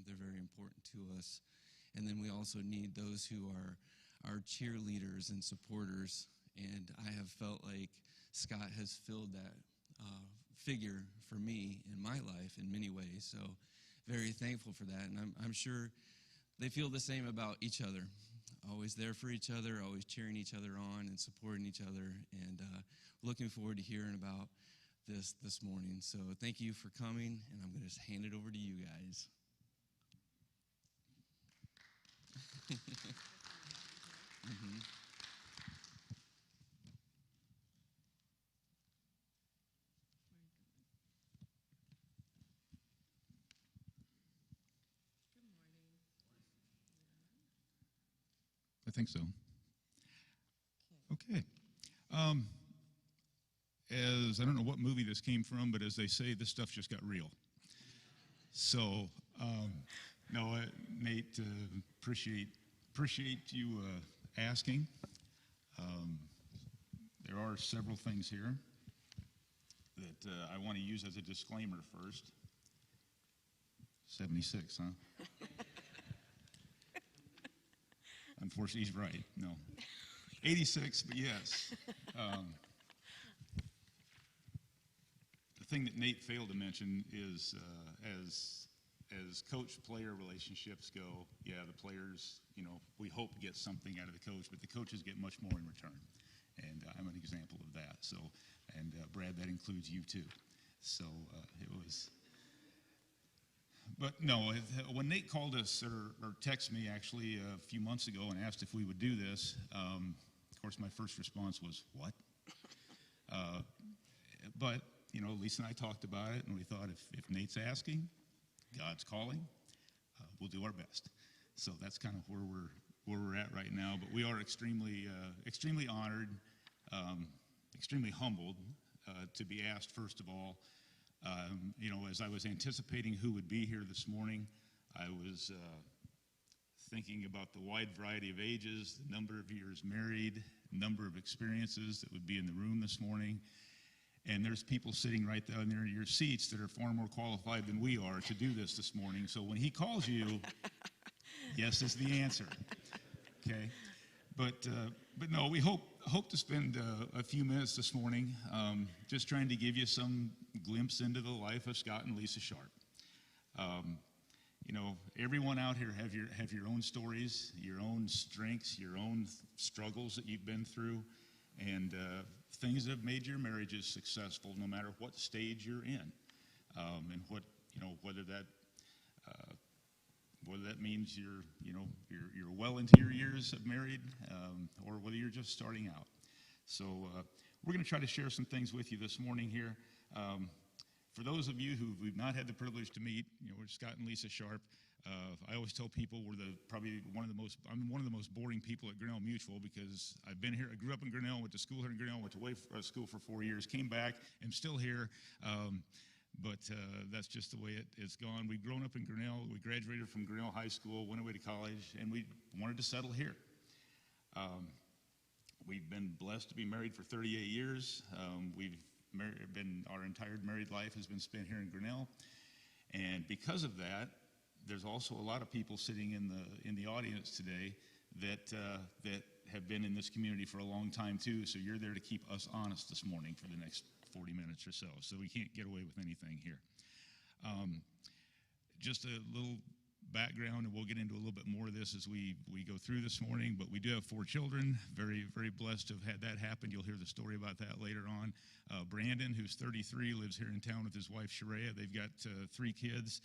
They're very important to us. And then we also need those who are our cheerleaders and supporters. And I have felt like Scott has filled that figure for me in my life in many ways. So very thankful for that. And I'm sure they feel the same about each other. Always there for each other, always cheering each other on and supporting each other. And looking forward to hearing about this morning. So thank you for coming, and I'm going to just hand it over to you guys. Mm-hmm. I think so. Okay. As I don't know what movie this came from, but as they say, this stuff just got real. So, no, Nate, appreciate you asking. There are several things here that I want to use as a disclaimer first. 76, huh? Unfortunately, he's right. No. 86, but yes. The thing that Nate failed to mention is as coach-player relationships go, yeah, the players, we hope get something out of the coach, but the coaches get much more in return. And I'm an example of that. So, and Brad, that includes you too. So it was... But no, when Nate called us or texted me actually a few months ago and asked if we would do this, of course my first response was, what? But, Lisa and I talked about it, and we thought if Nate's asking, God's calling, we'll do our best. So that's kind of where we're at right now. But we are extremely honored, extremely humbled to be asked, first of all. As I was anticipating who would be here this morning, I was thinking about the wide variety of ages, the number of years married, number of experiences that would be in the room this morning. And there's people sitting right down there in your seats that are far more qualified than we are to do this morning. So when he calls you, yes is the answer. Okay? But no, we hope to spend a few minutes this morning just trying to give you some glimpse into the life of Scott and Lisa Sharp. Everyone out here have your own stories, your own strengths, your own struggles that you've been through, and things that have made your marriages successful, no matter what stage you're in, and whether that means you're well into your years of married, or whether you're just starting out. So we're going to try to share some things with you this morning here. For those of you who we've not had the privilege to meet, we're Scott and Lisa Sharp. I always tell people I'm one of the most boring people at Grinnell Mutual, because I've been here. I grew up in Grinnell, went to school here in Grinnell, went to school for 4 years, came back, am still here. But that's just the way it's gone. We've grown up in Grinnell. We graduated from Grinnell High School, went away to college, and we wanted to settle here. We've been blessed to be married for 38 years. Our entire married life has been spent here in Grinnell. And because of that, there's also a lot of people sitting in the audience today that have been in this community for a long time too. So you're there to keep us honest this morning for the next 40 minutes or so. So we can't get away with anything here. Just a little background, and we'll get into a little bit more of this as we go through this morning, but we do have 4 children. Very, very blessed to have had that happen. You'll hear the story about that later on. Brandon, who's 33, lives here in town with his wife, Sharia. They've got 3 kids.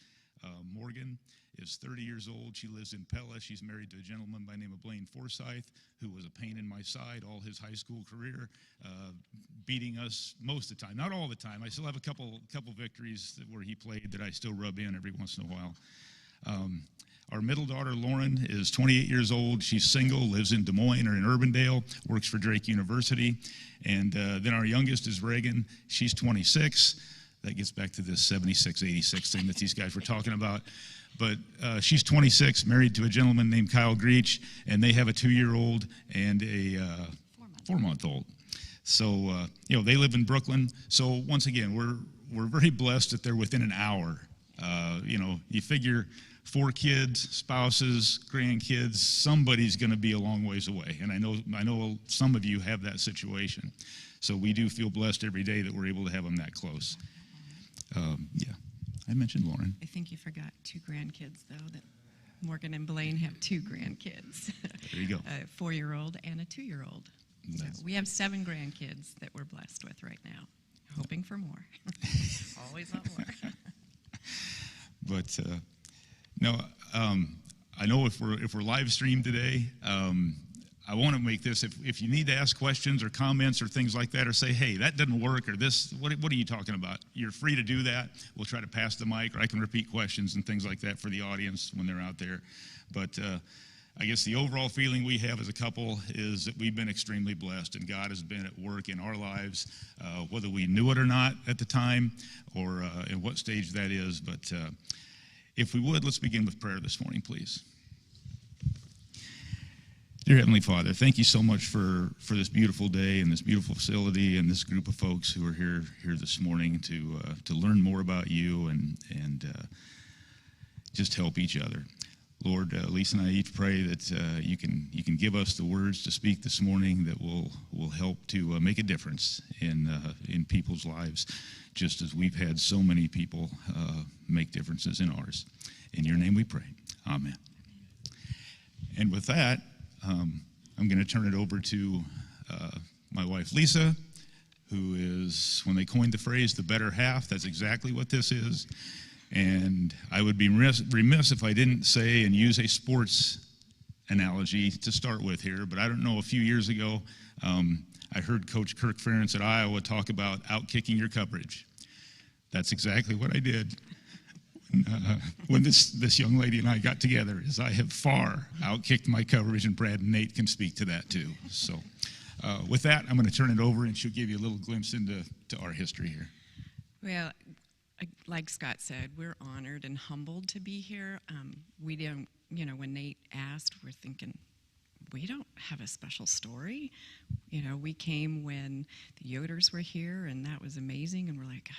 Morgan is 30 years old. She lives in Pella. She's married to a gentleman by the name of Blaine Forsyth, who was a pain in my side all his high school career, beating us most of the time. Not all the time. I still have a couple victories where he played that I still rub in every once in a while. Our middle daughter, Lauren, is 28 years old. She's single, lives in Des Moines or in Urbandale, works for Drake University. And then our youngest is Reagan. She's 26. That gets back to this 76, 86 thing that these guys were talking about. But she's 26, married to a gentleman named Kyle Greach, and they have a 2-year-old and a 4-month-old. So, they live in Brooklyn. So once again, we're very blessed that they're within an hour You figure 4 kids, spouses, grandkids, somebody's going to be a long ways away. And I know some of you have that situation. So we do feel blessed every day that we're able to have them that close. Yeah, I mentioned Lauren. I think you forgot 2 grandkids, though, that Morgan and Blaine have 2 grandkids. There you go. A 4-year-old and a 2-year-old. So we have 7 grandkids that we're blessed with right now, hoping for more. Always want more. But no, I know if we're live streamed today, I want to make this, if you need to ask questions or comments or things like that, or say, hey, that doesn't work, or this, what are you talking about? You're free to do that. We'll try to pass the mic, or I can repeat questions and things like that for the audience when they're out there. But I guess the overall feeling we have as a couple is that we've been extremely blessed, and God has been at work in our lives, whether we knew it or not at the time, or in what stage that is. But if we would, let's begin with prayer this morning, please. Dear Heavenly Father, thank you so much for this beautiful day and this beautiful facility and this group of folks who are here this morning to learn more about you and just help each other. Lord, Lisa and I each pray that you can give us the words to speak this morning that will help to make a difference in people's lives, just as we've had so many people make differences in ours. In your name we pray. Amen. And with that, I'm going to turn it over to my wife, Lisa, who is, when they coined the phrase, the better half, that's exactly what this is. And I would be remiss if I didn't say and use a sports analogy to start with here, but I don't know, a few years ago, I heard Coach Kirk Ferentz at Iowa talk about outkicking your coverage. That's exactly what I did. When this young lady and I got together, is I have far outkicked my coverage, and Brad and Nate can speak to that too. So with that, I'm going to turn it over, and she'll give you a little glimpse into our history here. Well, like Scott said, we're honored and humbled to be here. We don't, when Nate asked, we're thinking, we don't have a special story. We came when the Yoders were here, and that was amazing, and we're like,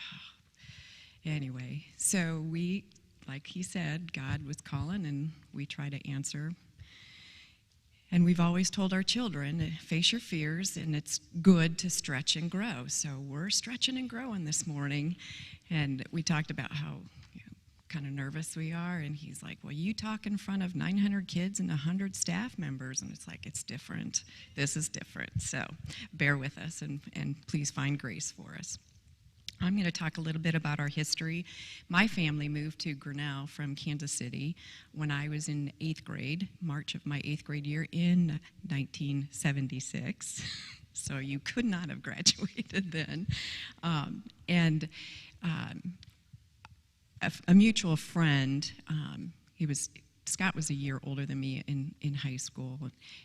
Anyway, so we, like he said, God was calling, and we try to answer. And we've always told our children, face your fears, and it's good to stretch and grow. So we're stretching and growing this morning. And we talked about how kind of nervous we are. And he's like, well, you talk in front of 900 kids and 100 staff members. And it's like, it's different. This is different. So bear with us, and please find grace for us. I'm going to talk a little bit about our history. My family moved to Grinnell from Kansas City when I was in 8th grade, March of my 8th grade year in 1976. So you could not have graduated then. A mutual friend, Scott was a year older than me in high school.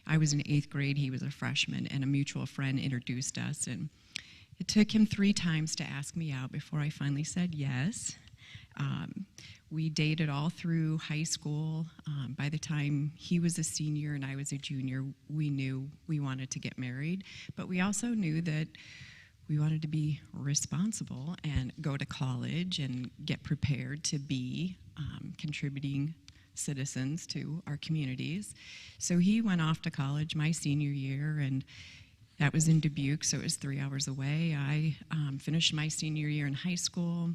I was in 8th grade, he was a freshman, and a mutual friend introduced us, and it took him 3 times to ask me out before I finally said yes. We dated all through high school. By the time he was a senior and I was a junior, we knew we wanted to get married, but we also knew that we wanted to be responsible and go to college and get prepared to be contributing citizens to our communities. So he went off to college my senior year, and that was in Dubuque, so it was 3 hours away. I finished my senior year in high school.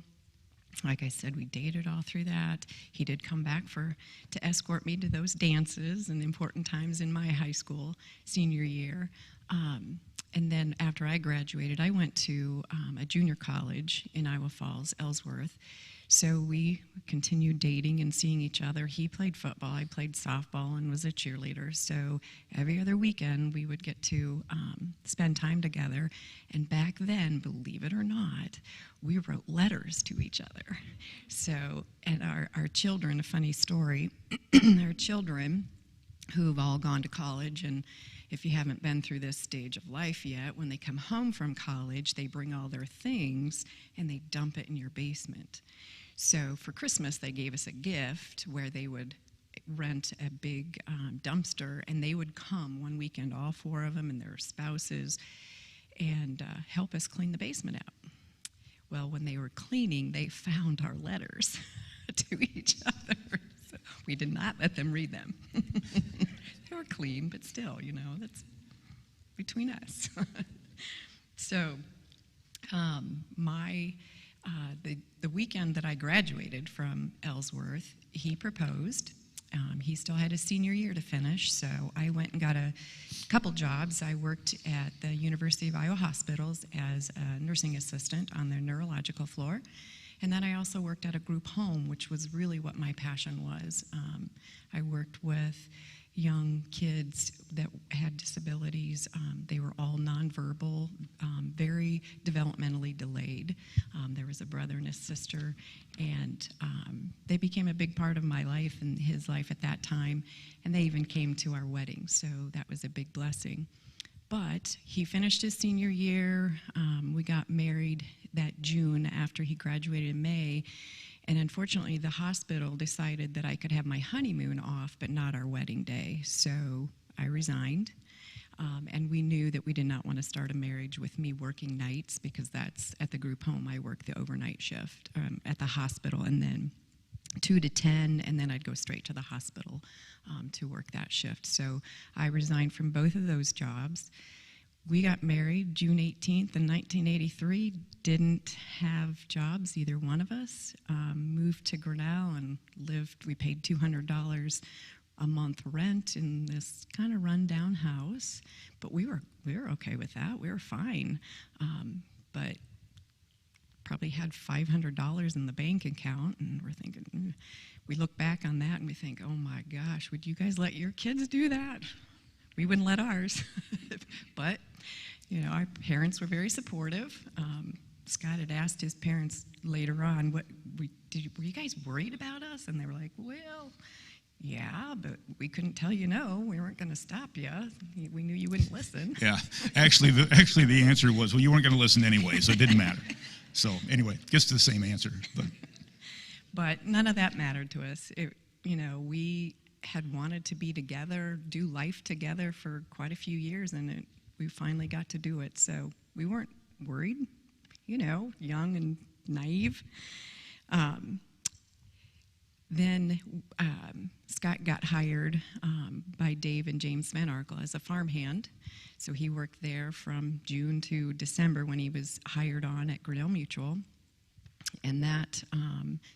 Like I said, we dated all through that. He did come back to escort me to those dances and important times in my high school senior year. And then after I graduated, I went to a junior college in Iowa Falls, Ellsworth. So we continued dating and seeing each other. He played football, I played softball, and was a cheerleader. So every other weekend we would get to spend time together. And back then, believe it or not, we wrote letters to each other. So, and our children, a funny story, our children who've all gone to college, and if you haven't been through this stage of life yet, when they come home from college, they bring all their things and they dump it in your basement. So for Christmas, they gave us a gift where they would rent a big dumpster, and they would come one weekend, all 4 of them and their spouses, and help us clean the basement out. Well, when they were cleaning, they found our letters. to each other. So we did not let them read them. They were clean, but still, that's between us. So the weekend that I graduated from Ellsworth, he proposed. He still had his senior year to finish, so I went and got a couple jobs. I worked at the University of Iowa Hospitals as a nursing assistant on their neurological floor, and then I also worked at a group home, which was really what my passion was. I worked with young kids that had disabilities. They were all nonverbal, very developmentally delayed. There was a brother and a sister, and they became a big part of my life and his life at that time, and they even came to our wedding, so that was a big blessing. But he finished his senior year. We got married that June after he graduated in May. And unfortunately, the hospital decided that I could have my honeymoon off, but not our wedding day. So I resigned. And we knew that we did not want to start a marriage with me working nights, because that's at the group home. I worked the overnight shift at the hospital, and then 2 to 10, and then I'd go straight to the hospital to work that shift. So I resigned from both of those jobs. We got married June 18th in 1983, didn't have jobs, either one of us. Moved to Grinnell and lived, we paid $200 a month rent in this kind of rundown house, but we were okay with that. We were fine, but probably had $500 in the bank account, and we're thinking, we look back on that and we think, oh my gosh, would you guys let your kids do that? We wouldn't let ours. But, our parents were very supportive. Scott had asked his parents later on, were you guys worried about us? And they were like, well, yeah, but we couldn't tell you no. We weren't going to stop you. We knew you wouldn't listen. Yeah, actually the answer was, well, you weren't going to listen anyway, so it didn't matter. So anyway, gets to the same answer. But none of that mattered to us. We had wanted to be together, do life together for quite a few years, and we finally got to do it. So we weren't worried, young and naive. Then Scott got hired by Dave and James Van Arkel as a farmhand. So he worked there from June to December when he was hired on at Grinnell Mutual. And that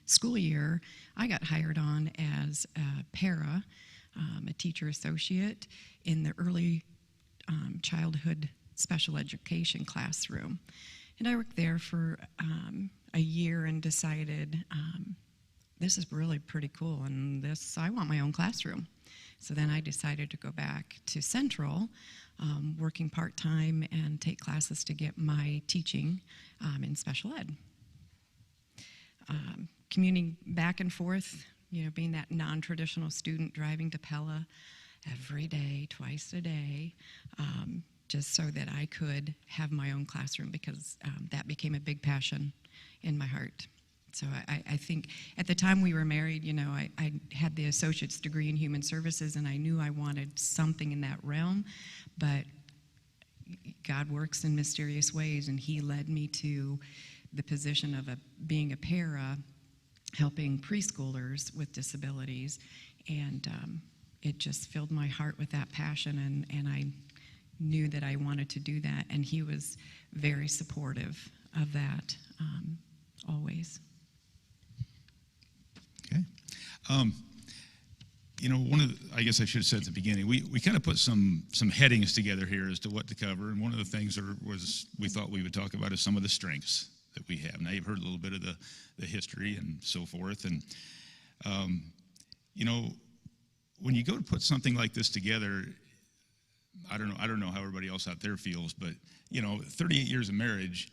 school year, I got hired on as a para, a teacher associate in the early childhood special education classroom. And I worked there for a year and decided, this is really pretty cool, and I want my own classroom. So then I decided to go back to Central, working part-time and take classes to get my teaching in special ed. Commuting back and forth, being that non-traditional student, driving to Pella every day, twice a day, just so that I could have my own classroom, because that became a big passion in my heart. So I think at the time we were married, I had the associate's degree in human services, and I knew I wanted something in that realm, but God works in mysterious ways, and he led me to the position of being a para, helping preschoolers with disabilities, and it just filled my heart with that passion, and I knew that I wanted to do that, and he was very supportive of that, always. Okay. I guess I should have said at the beginning, we kind of put some headings together here as to what to cover, and one of the things we thought we would talk about is some of the strengths that we have. Now, you've heard a little bit of the history and so forth, and when you go to put something like this together, I don't know how everybody else out there feels, but 38 years of marriage,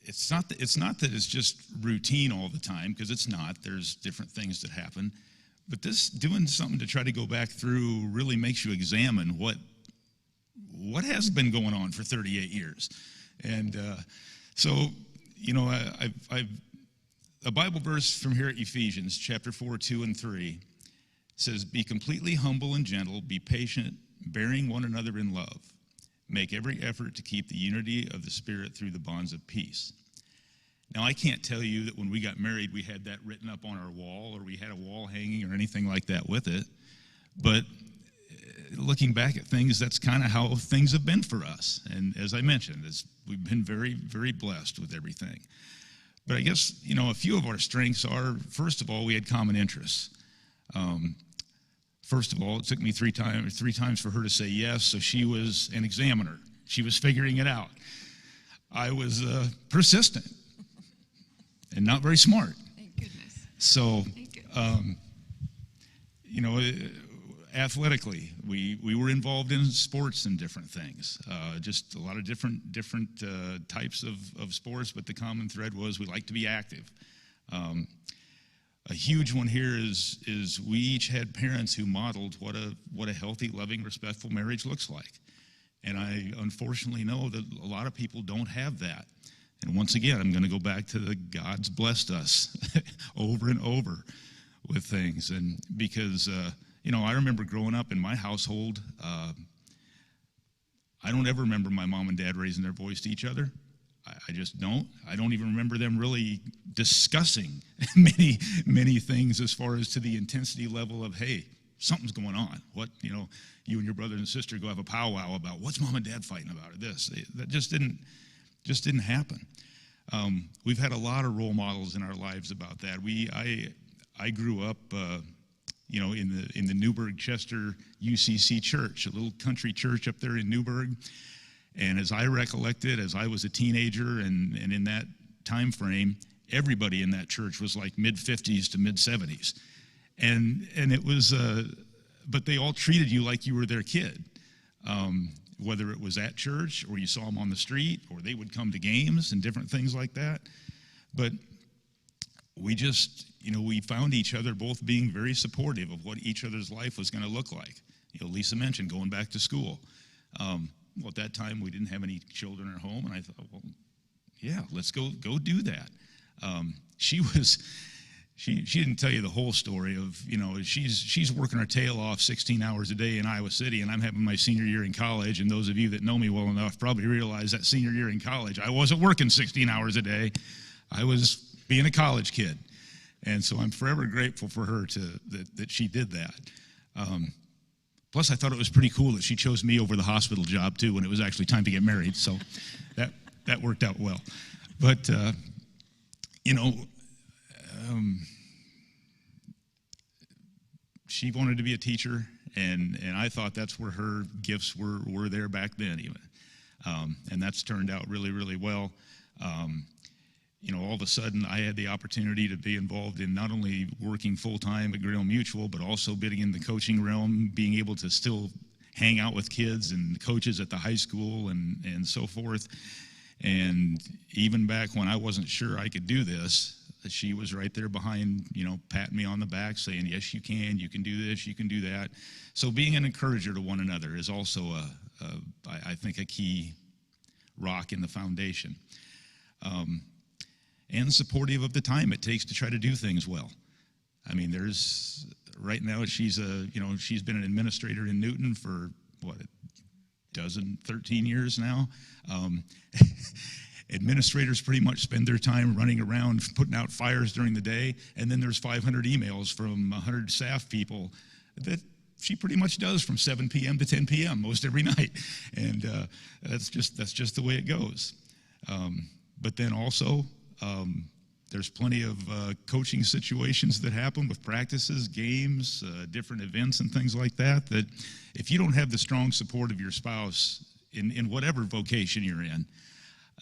it's not that it's just routine all the time, because it's not. There's different things that happen, but this doing something to try to go back through really makes you examine what has been going on for 38 years, and I've a Bible verse from here at Ephesians chapter 4, 2 and 3 says, "Be completely humble and gentle, be patient, bearing one another in love. Make every effort to keep the unity of the Spirit through the bonds of peace." Now, I can't tell you that when we got married, we had that written up on our wall or we had a wall hanging or anything like that with it. But looking back at things, that's kind of how things have been for us. And as I mentioned, we've been very, very blessed with everything. But I guess, a few of our strengths are, first of all, we had common interests. First of all, it took me three times for her to say yes, so she was an examiner. She was figuring it out. I was persistent and not very smart. Thank goodness. So, Thank goodness. Athletically, we were involved in sports and different things, just a lot of different types of sports, but the common thread was we like to be active. A huge one here is we each had parents who modeled what a healthy, loving, respectful marriage looks like. And I unfortunately know that a lot of people don't have that. And once again, I'm going to go back to the God's blessed us over and over with things. And because, I remember growing up in my household, I don't ever remember my mom and dad raising their voice to each other. I just don't. I don't even remember them really discussing many things as far as to the intensity level of, hey, something's going on. What, you and your brother and sister go have a powwow about what's mom and dad fighting about or this. That just didn't happen. We've had a lot of role models in our lives about that. I grew up, in the Newburgh-Chester UCC church, a little country church up there in Newburgh. And as I recollected, as I was a teenager and in that time frame, everybody in that church was like mid-50s to mid-70s. And it was, but they all treated you like you were their kid, whether it was at church or you saw them on the street or they would come to games and different things like that. But we just, we found each other both being very supportive of what each other's life was going to look like. Lisa mentioned going back to school. Well, at that time, we didn't have any children at home, and I thought, well, yeah, let's go do that. She didn't tell you the whole story of, she's working her tail off 16 hours a day in Iowa City, and I'm having my senior year in college, and those of you that know me well enough probably realize that senior year in college, I wasn't working 16 hours a day. I was being a college kid. And so I'm forever grateful for her that she did that. Plus, I thought it was pretty cool that she chose me over the hospital job, too, when it was actually time to get married. So that worked out well. But, she wanted to be a teacher, and I thought that's where her gifts were there back then, even. And that's turned out really, really well. All of a sudden, I had the opportunity to be involved in not only working full-time at Grinnell Mutual, but also being in the coaching realm, being able to still hang out with kids and coaches at the high school and so forth. And even back when I wasn't sure I could do this, she was right there behind, patting me on the back, saying, yes, you can do this, you can do that. So being an encourager to one another is also, I think, a key rock in the foundation. And supportive of the time it takes to try to do things well. I mean, right now she's been an administrator in Newton for, 13 years now. Administrators pretty much spend their time running around putting out fires during the day, and then there's 500 emails from 100 staff people that she pretty much does from 7 p.m. to 10 p.m. most every night. And that's just the way it goes. But then also, there's plenty of coaching situations that happen with practices, games, different events and things like that if you don't have the strong support of your spouse in whatever vocation you're in,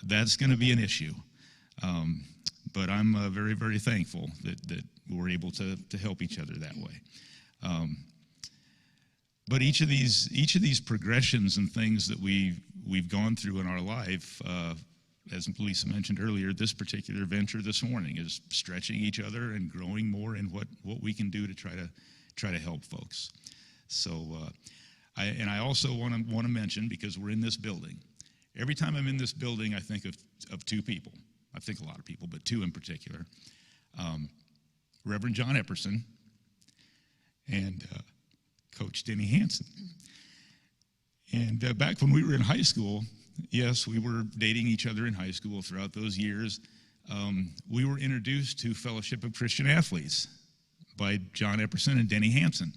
that's going to be an issue. But I'm very, very thankful that we're able to help each other that way. But each of these progressions and things that we've gone through in our life, as Lisa mentioned earlier, this particular venture this morning is stretching each other and growing more in what we can do to try to help folks. So, I also want to mention, because we're in this building, every time I'm in this building, I think of two people. I think a lot of people, but two in particular. Reverend John Epperson and Coach Denny Hansen. And back when we were in high school, yes, we were dating each other in high school throughout those years. we were introduced to Fellowship of Christian Athletes by John Epperson and Denny Hansen.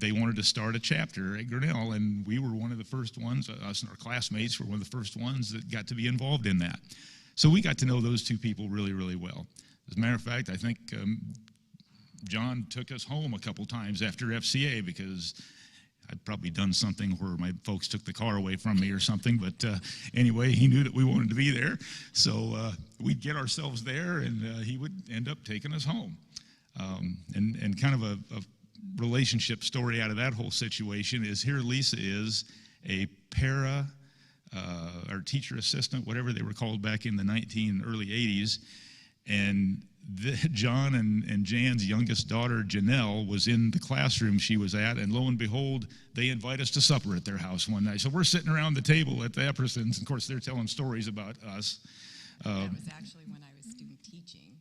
They wanted to start a chapter at Grinnell, and we were one of the first ones, us and our classmates were one of the first ones that got to be involved in that. So we got to know those two people really, really well. As a matter of fact, I think John took us home a couple times after FCA because I'd probably done something where my folks took the car away from me or something, but anyway, he knew that we wanted to be there. So we'd get ourselves there, and he would end up taking us home. And kind of a relationship story out of that whole situation is here Lisa is a or teacher assistant, whatever they were called back in the early 80s, and John and Jan's youngest daughter, Janelle, was in the classroom she was at, and lo and behold, they invite us to supper at their house one night. So we're sitting around the table at the Eppersons, and of course they're telling stories about us. That was actually when I was student teaching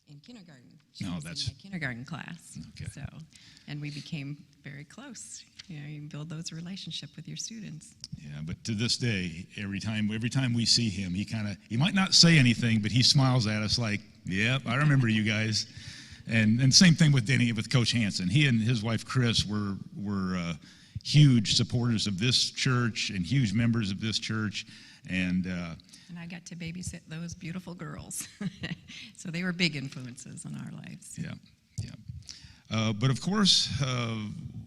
in kindergarten. She No, was that's- in my kindergarten class. Okay. So, and we became very close. You know, you build those relationships with your students. Yeah, but to this day, every time we see him, he might not say anything, but he smiles at us like, "Yep, I remember you guys." And same thing with Denny, with Coach Hansen. He and his wife Chris were huge supporters of this church and huge members of this church, and I got to babysit those beautiful girls. So they were big influences in our lives. yeah. But of course,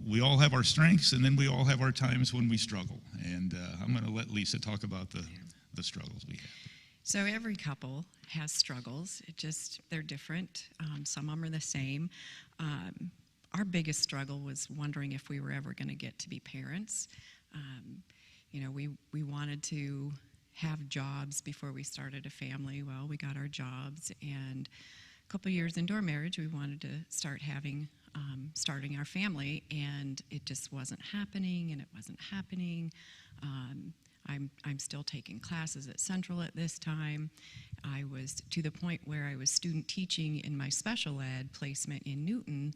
we all have our strengths, and then we all have our times when we struggle. And I'm going to let Lisa talk about the struggles we have. So every couple has struggles. They're different. Some of them are the same. Our biggest struggle was wondering if we were ever going to get to be parents. We wanted to have jobs before we started a family. Well, we got our jobs, and a couple years into our marriage, we wanted to start starting our family, and it just wasn't happening. I'm still taking classes at Central at this time. I was to the point where I was student teaching in my special ed placement in Newton,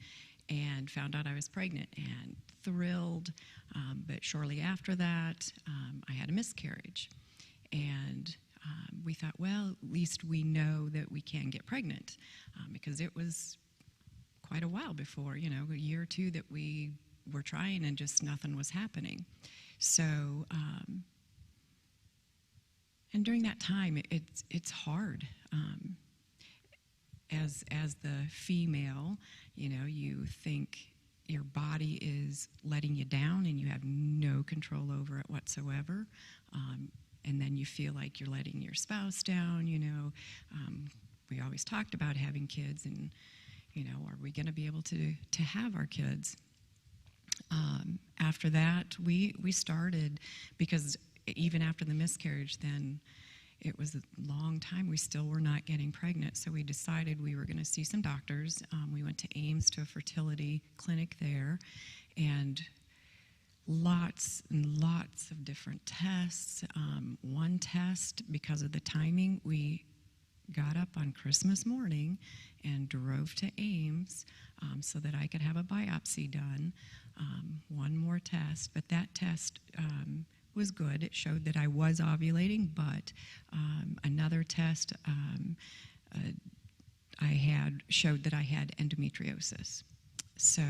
and found out I was pregnant and thrilled. But shortly after that, I had a miscarriage. And we thought, well, at least we know that we can get pregnant, because it was quite a while before, a year or two that we were trying and just nothing was happening. So, and during that time, it's hard. As the female, you think your body is letting you down and you have no control over it whatsoever. And then you feel like you're letting your spouse down, We always talked about having kids and, are we going to be able to have our kids? After that, we started, because even after the miscarriage, then it was a long time. We still were not getting pregnant, so we decided we were going to see some doctors. We went to Ames, to a fertility clinic there, and lots and lots of different tests. One test, because of the timing, we got up on Christmas morning and drove to Ames so that I could have a biopsy done. One more test, but that test was good. It showed that I was ovulating, but another test showed that I had endometriosis. So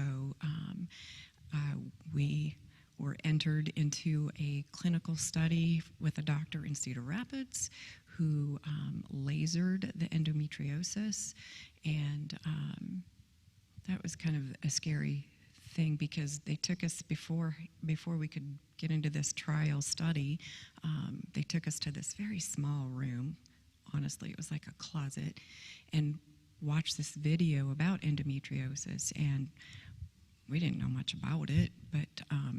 we were entered into a clinical study with a doctor in Cedar Rapids who lasered the endometriosis, and that was kind of a scary thing, because they took us before we could get into this trial study. They took us to this very small room. Honestly, it was like a closet, and watched this video about endometriosis, and we didn't know much about it, but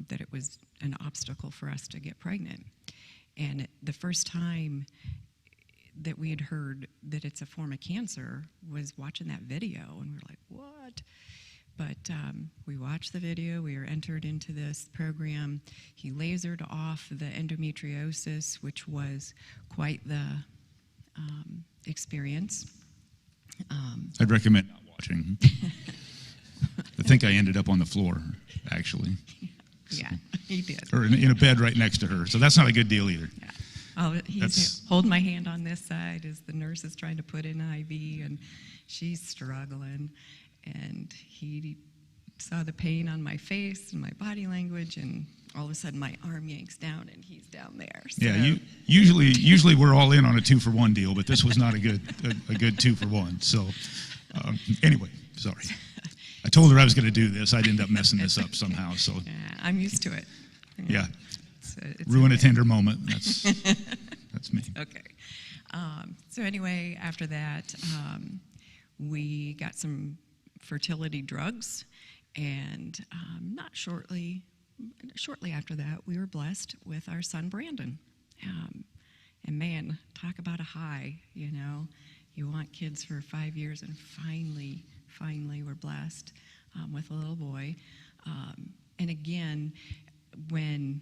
that it was an obstacle for us to get pregnant. And the first time that we had heard that it's a form of cancer was watching that video, and we were like, what? But we watched the video. We were entered into this program. He lasered off the endometriosis, which was quite the experience. I'd recommend not watching. I think I ended up on the floor, actually. Yeah, he did. Or in a bed right next to her. So that's not a good deal either. Yeah. That's- He's holding my hand on this side as the nurse is trying to put in an IV, and she's struggling. And he saw the pain on my face and my body language, and all of a sudden my arm yanks down, and he's down there. So, Yeah, usually we're all in on a 2-for-1 deal, but this was not a good 2-for-1. So anyway, sorry. I told her I was going to do this. I'd end up messing this up somehow. So yeah, I'm used to it. yeah, It's ruin a okay. tender moment. That's me. Okay. So anyway, after that, we got some fertility drugs, and not shortly after that, we were blessed with our son Brandon. And man, talk about a high, you know. You want kids for 5 years, and finally we're blessed with a little boy. And again, when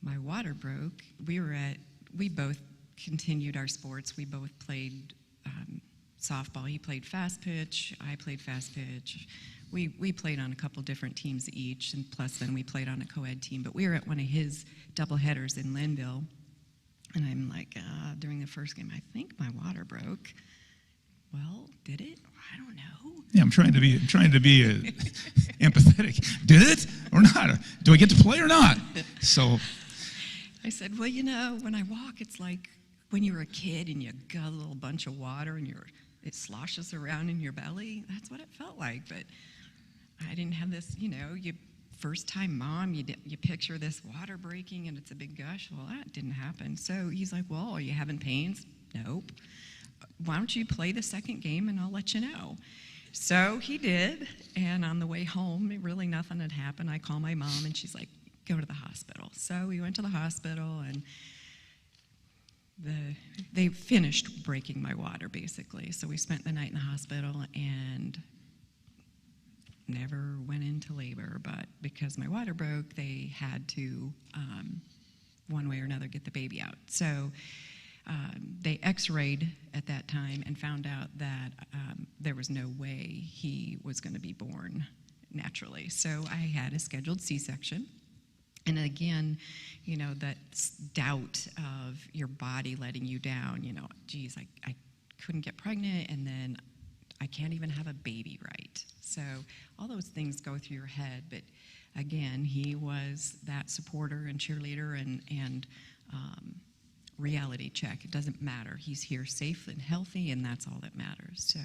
my water broke, we both continued our sports. We both played softball. He played fast pitch. I played fast pitch. We played on a couple different teams each, and plus then we played on a co-ed team. But we were at one of his doubleheaders in Linville, and I'm like, during the first game, I think my water broke. Well, did it? I don't know. Yeah, I'm trying to be empathetic. Did it or not? Do I get to play or not? So I said, well, you know, when I walk, it's like when you were a kid and you got a little bunch of water and it sloshes around in your belly. That's what it felt like. But I didn't have this, you know, first-time mom, you picture this water breaking and it's a big gush. Well, that didn't happen. So he's like, well, are you having pains? Nope. Why don't you play the second game and I'll let you know. So he did, and on the way home, really nothing had happened. I call my mom, and she's like, go to the hospital. So we went to the hospital, and they finished breaking my water, basically. So we spent the night in the hospital and never went into labor, but because my water broke, they had to, one way or another, get the baby out. So they x-rayed at that time and found out that there was no way he was going to be born naturally. So I had a scheduled C-section. And again, you know, that doubt of your body letting you down, you know, geez, I couldn't get pregnant, and then I can't even have a baby right. So all those things go through your head. But again, he was that supporter and cheerleader and reality check. It doesn't matter. He's here safe and healthy, and that's all that matters. So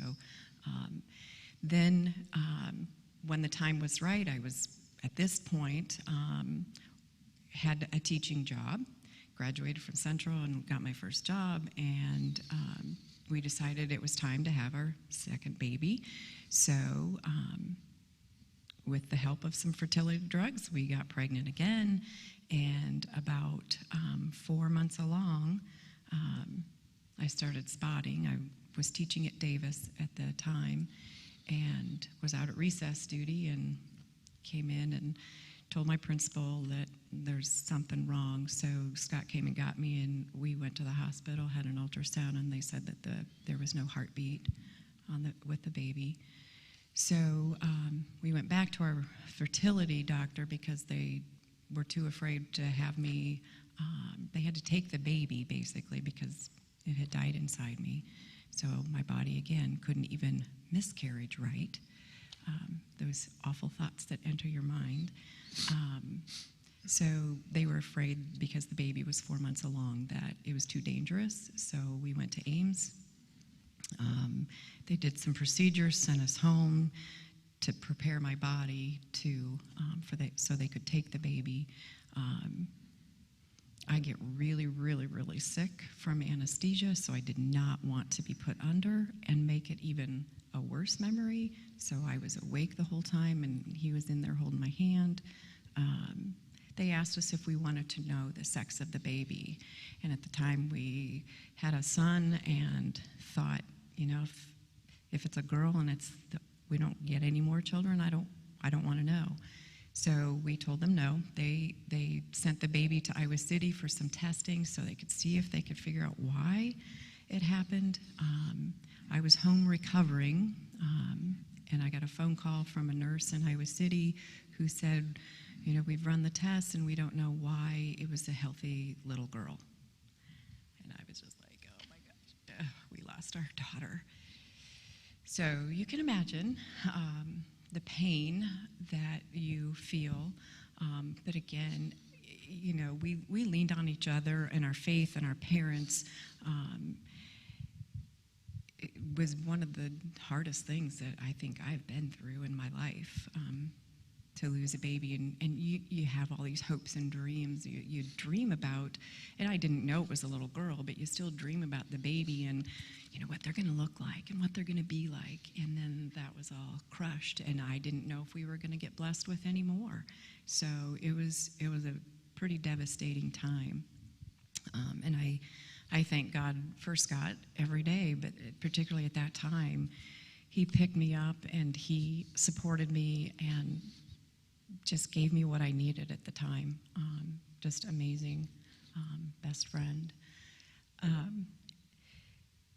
then when the time was right, I was, at this point, had a teaching job, graduated from Central and got my first job, and we decided it was time to have our second baby. So with the help of some fertility drugs, we got pregnant again, and about 4 months along, I started spotting. I was teaching at Davis at the time and was out at recess duty, and came in and told my principal that there's something wrong. So Scott came and got me, and we went to the hospital, had an ultrasound, and they said that there was no heartbeat with the baby. So we went back to our fertility doctor because they were too afraid to have me. They had to take the baby, basically, because it had died inside me. So my body, again, couldn't even miscarriage right. Those awful thoughts that enter your mind. So they were afraid, because the baby was 4 months along, that it was too dangerous. So we went to Ames. They did some procedures, sent us home to prepare my body so they could take the baby. I get really, really, really sick from anesthesia, so I did not want to be put under and make it even a worse memory. So I was awake the whole time, and he was in there holding my hand. They asked us if we wanted to know the sex of the baby, and at the time we had a son and thought, you know, if it's a girl and we don't get any more children, I don't want to know. So we told them no. They sent the baby to Iowa City for some testing so they could see if they could figure out why it happened. I was home recovering, and I got a phone call from a nurse in Iowa City who said, you know, we've run the tests and we don't know why it was a healthy little girl. lost our daughter. So you can imagine the pain that you feel. But again, you know, we leaned on each other and our faith and our parents. It was one of the hardest things that I think I've been through in my life, to lose a baby. And you have all these hopes and dreams. You dream about, and I didn't know it was a little girl, but you still dream about the baby and, you know, what they're going to look like and what they're going to be like. And then that was all crushed, and I didn't know if we were going to get blessed with any more. So it was a pretty devastating time. And I thank God for Scott every day, but particularly at that time, he picked me up and he supported me and just gave me what I needed at the time. Just amazing, best friend.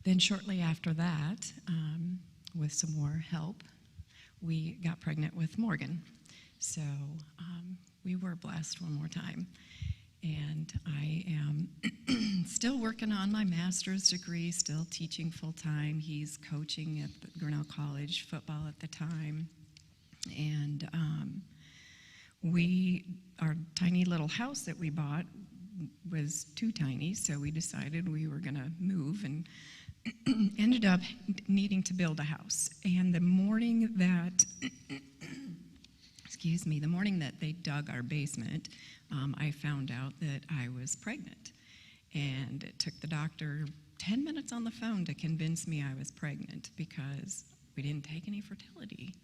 Then shortly after that, with some more help, we got pregnant with Morgan. So we were blessed one more time. And I am still working on my master's degree, still teaching full-time. He's coaching at the Grinnell College football at the time. And our tiny little house that we bought was too tiny, so we decided we were going to move and ended up needing to build a house. And the morning that, the morning that they dug our basement, I found out that I was pregnant. And it took the doctor 10 minutes on the phone to convince me I was pregnant because we didn't take any fertility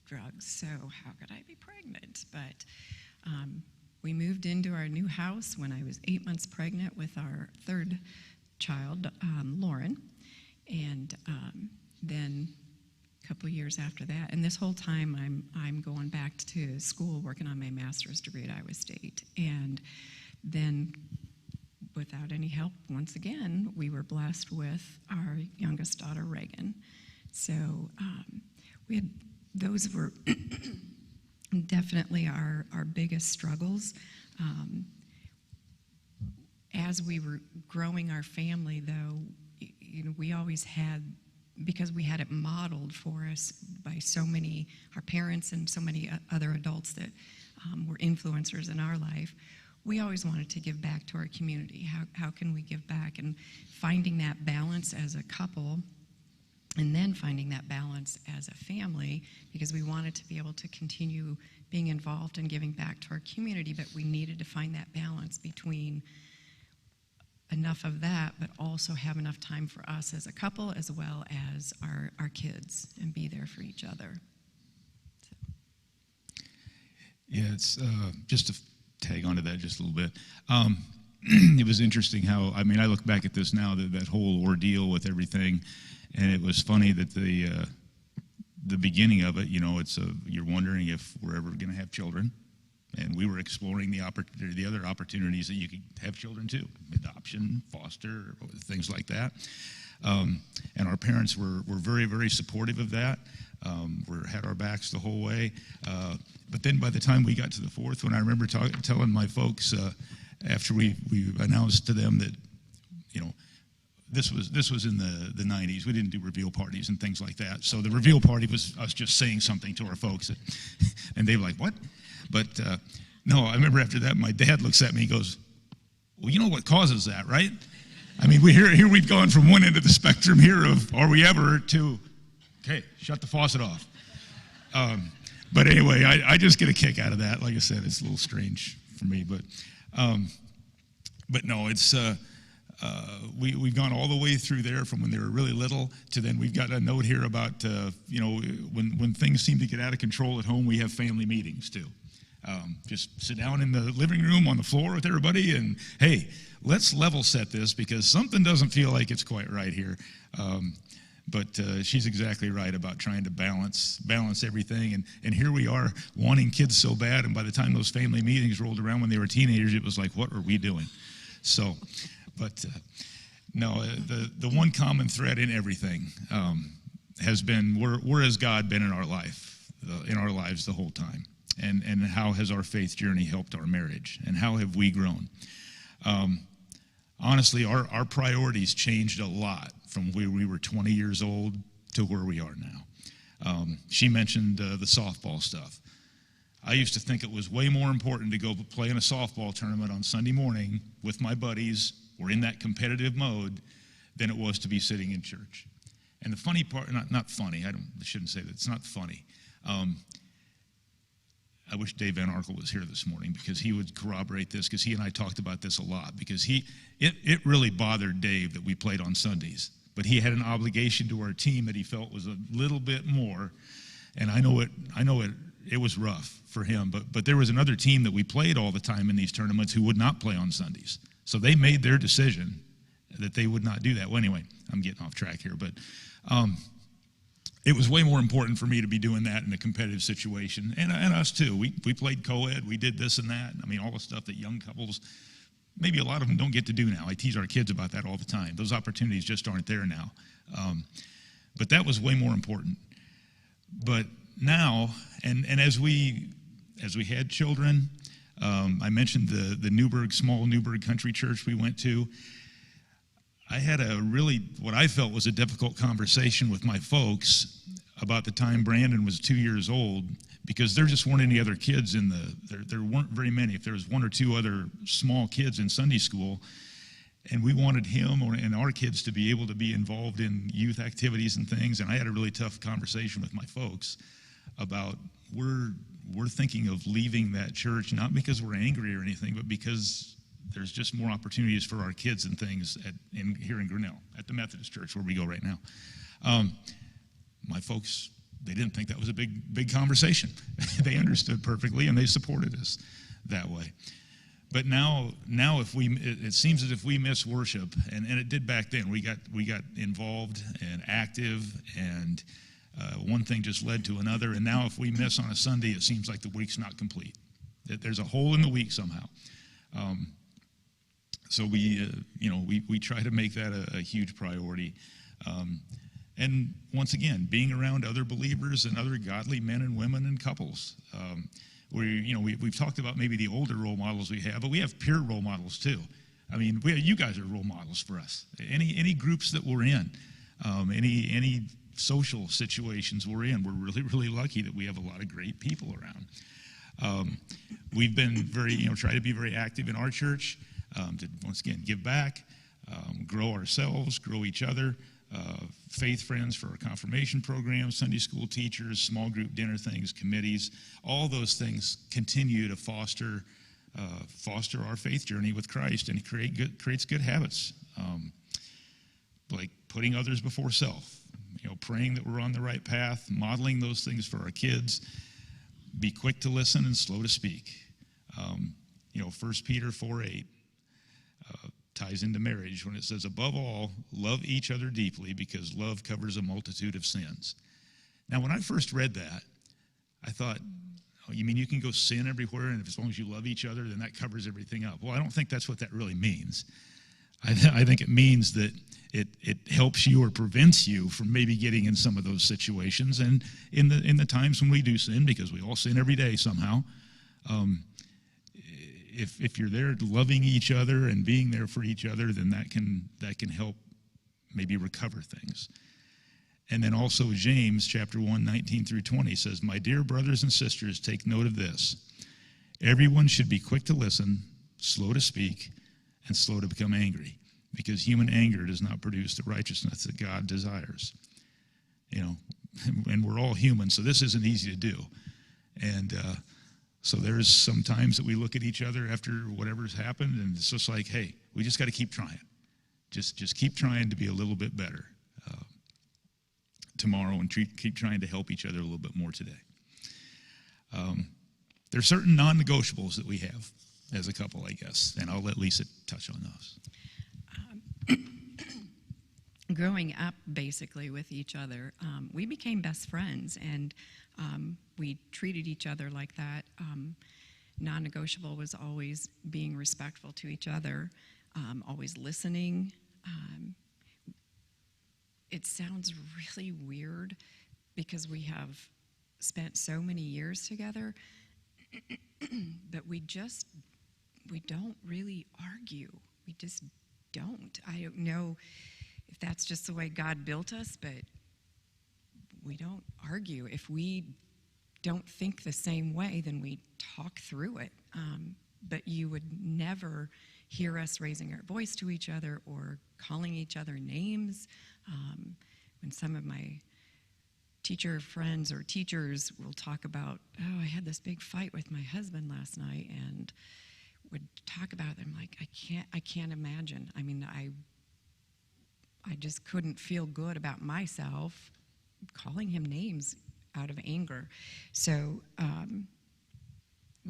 drugs, so how could I be pregnant? But we moved into our new house when I was 8 months pregnant with our third child, Lauren, and then a couple years after that, and this whole time I'm going back to school working on my master's degree at Iowa State, and then without any help, once again, we were blessed with our youngest daughter, Reagan. So those were definitely our biggest struggles. As we were growing our family, though, you know, we always had, because we had it modeled for us by so many, our parents and so many other adults that were influencers in our life, we always wanted to give back to our community. How can we give back? And finding that balance as a couple, and then finding that balance as a family, because we wanted to be able to continue being involved and giving back to our community, but we needed to find that balance between enough of that, but also have enough time for us as a couple as well as our kids, and be there for each other. So. Yeah, it's just to tag onto that just a little bit. It was interesting how, I mean, I look back at this now, that whole ordeal with everything, and it was funny that the beginning of it, you know, you're wondering if we're ever going to have children, and we were exploring the other opportunities that you could have children too, adoption, foster, things like that. And our parents were very, very supportive of that. Had our backs the whole way. But then by the time we got to the fourth one, I remember telling my folks after we announced to them that, you know, this was in the 90s. We didn't do reveal parties and things like that. So the reveal party was us just saying something to our folks, and they were like, "What?" But no, I remember after that, my dad looks at me and goes, "Well, you know what causes that, right?" I mean, here we've gone from one end of the spectrum here of are we ever to, okay, shut the faucet off. But anyway, I just get a kick out of that. Like I said, it's a little strange for me, but no, it's we've gone all the way through there from when they were really little to then we've got a note here about you know, when things seem to get out of control at home, we have family meetings too. Just sit down in the living room on the floor with everybody and, hey, let's level set this because something doesn't feel like it's quite right here. But she's exactly right about trying to balance everything. And here we are wanting kids so bad, and by the time those family meetings rolled around when they were teenagers, it was like, what are we doing? So, but no, the one common thread in everything has been where has God been in our life, in our lives the whole time? And how has our faith journey helped our marriage? And how have we grown? honestly, our priorities changed a lot from where we were 20 years old to where we are now. She mentioned the softball stuff. I used to think it was way more important to go play in a softball tournament on Sunday morning with my buddies or in that competitive mode than it was to be sitting in church. And the funny part, not funny, I shouldn't say that, it's not funny. I wish Dave Van Arkel was here this morning because he would corroborate this, because he and I talked about this a lot, because it really bothered Dave that we played on Sundays, but he had an obligation to our team that he felt was a little bit more, and I know it was rough for him, but there was another team that we played all the time in these tournaments who would not play on Sundays. So they made their decision that they would not do that. Well, anyway, I'm getting off track here, but it was way more important for me to be doing that in a competitive situation, and us too. We played co-ed, we did this and that. I mean, all the stuff that young couples, maybe a lot of them don't get to do now. I tease our kids about that all the time. Those opportunities just aren't there now. But that was way more important. But now, and as we had children, I mentioned the small Newburgh Country Church we went to. I had what I felt was a difficult conversation with my folks about the time Brandon was 2 years old, because there just weren't any other kids there weren't very many. If there was one or two other small kids in Sunday school, and we wanted him and our kids to be able to be involved in youth activities and things, and I had a really tough conversation with my folks about we're thinking of leaving that church, not because we're angry or anything, but because there's just more opportunities for our kids and things here in Grinnell, at the Methodist Church where we go right now. My folks, they didn't think that was a big conversation. They understood perfectly, and they supported us that way. But now it seems as if we miss worship, and it did back then. We got involved and active, and one thing just led to another. And now if we miss on a Sunday, it seems like the week's not complete. There's a hole in the week somehow. So we try to make that a huge priority. And once again, being around other believers and other godly men and women and couples. We've talked about maybe the older role models we have, but we have peer role models too. I mean, you guys are role models for us. Any groups that we're in, any social situations we're in, we're really, really lucky that we have a lot of great people around. We've been try to be very active in our church, to once again give back, grow ourselves, grow each other. Faith friends for our confirmation programs, Sunday school teachers, small group dinner things, committees. All those things continue to foster our faith journey with Christ, and it creates good habits, like putting others before self. Praying that we're on the right path, modeling those things for our kids. Be quick to listen and slow to speak. 1 Peter 4:8 ties into marriage when it says, above all, love each other deeply, because love covers a multitude of sins. Now, when I first read that, I thought, oh, you mean you can go sin everywhere, and as long as you love each other, then that covers everything up? Well, I don't think that's what that really means. I think it means that it helps you or prevents you from maybe getting in some of those situations. And in the times when we do sin, because we all sin every day somehow, if you're there loving each other and being there for each other, then that can help maybe recover things. And then also James chapter 1, 19 through 20 says, my dear brothers and sisters, take note of this. Everyone should be quick to listen, slow to speak, and slow to become angry, because human anger does not produce the righteousness that God desires. And we're all human, so this isn't easy to do. And so there's some times that we look at each other after whatever's happened, and it's just like, hey, we just got to keep trying. Just keep trying to be a little bit better tomorrow, and keep trying to help each other a little bit more today. There's certain non-negotiables that we have as a couple, I guess, and I'll let Lisa touch on those. Growing up basically with each other, we became best friends, and we treated each other like that. Non-negotiable was always being respectful to each other, always listening. It sounds really weird because we have spent so many years together, but we don't really argue. We just don't. I don't know if that's just the way God built us, but we don't argue. If we don't think the same way, then we talk through it. But you would never hear us raising our voice to each other or calling each other names. When some of my teacher friends or teachers will talk about, oh, I had this big fight with my husband last night, and would talk about it, I'm like, I can't imagine. I mean, I just couldn't feel good about myself calling him names out of anger. So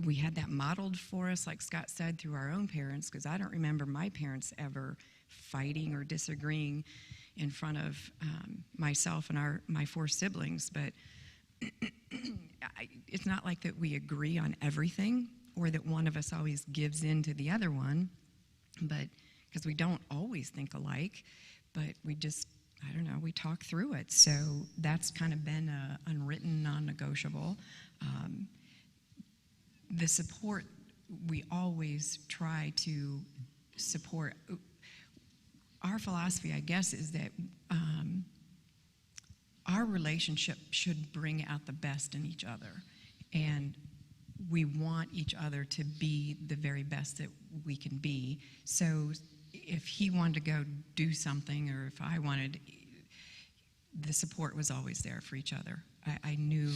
we had that modeled for us, like Scott said, through our own parents, because I don't remember my parents ever fighting or disagreeing in front of myself and my 4 siblings. But it's not like that we agree on everything or that one of us always gives in to the other one, but because we don't always think alike, but we just, I don't know, we talk through it. So that's kind of been a unwritten, non-negotiable. The support, we always try to support. Our philosophy, I guess, is that our relationship should bring out the best in each other. And we want each other to be the very best that we can be. So if he wanted to go do something, or if I wanted, the support was always there for each other. I knew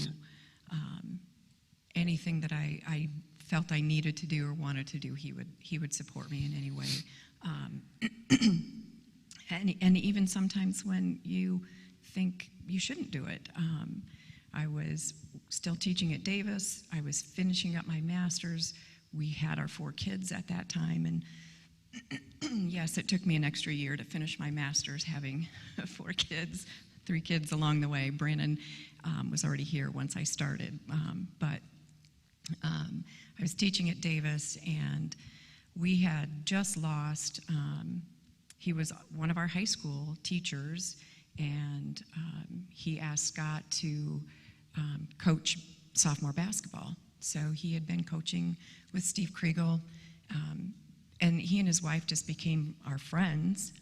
anything that I felt I needed to do or wanted to do, he would support me in any way. And even sometimes when you think you shouldn't do it. I was still teaching at Davis. I was finishing up my master's. We had our 4 kids at that time, and yes, it took me an extra year to finish my master's, having 4 kids, 3 kids along the way. Brandon was already here once I started, but I was teaching at Davis, and we had just lost, he was one of our high school teachers, and he asked Scott to coach sophomore basketball. So he had been coaching with Steve Kriegel, and he and his wife just became our friends.